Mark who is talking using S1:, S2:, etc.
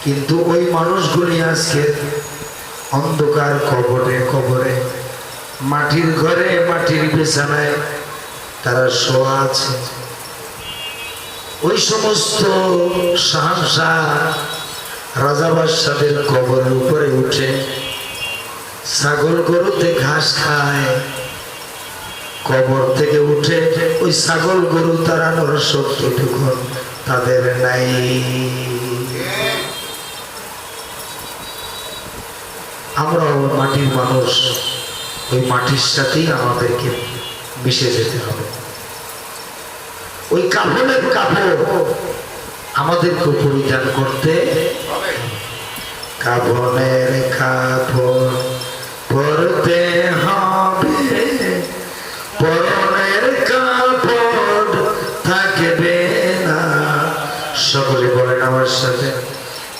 S1: কিন্তু ওই মানুষগুলি আজকে অন্ধকার কবরে কবরে মাটির ঘরে মাটির বিছানায় তারা শোয়া আছে। ওই সমস্ত শাহজাহান রাজা বাদশাদের কবরের উপরে উঠে ছাগল গরুতে ঘাস খায়। কবর থেকে উঠে ওই ছাগল গরু তাড়ানোর শক্তিটুকু তাদের নাই। আমরাও মাটির মানুষ, ওই মাটির সাথেই আমাদেরকে মিশে যেতে হবে। ওই কাফনের কাপড় আমাদেরকে পরিধান করতে, কাফনের কাপড়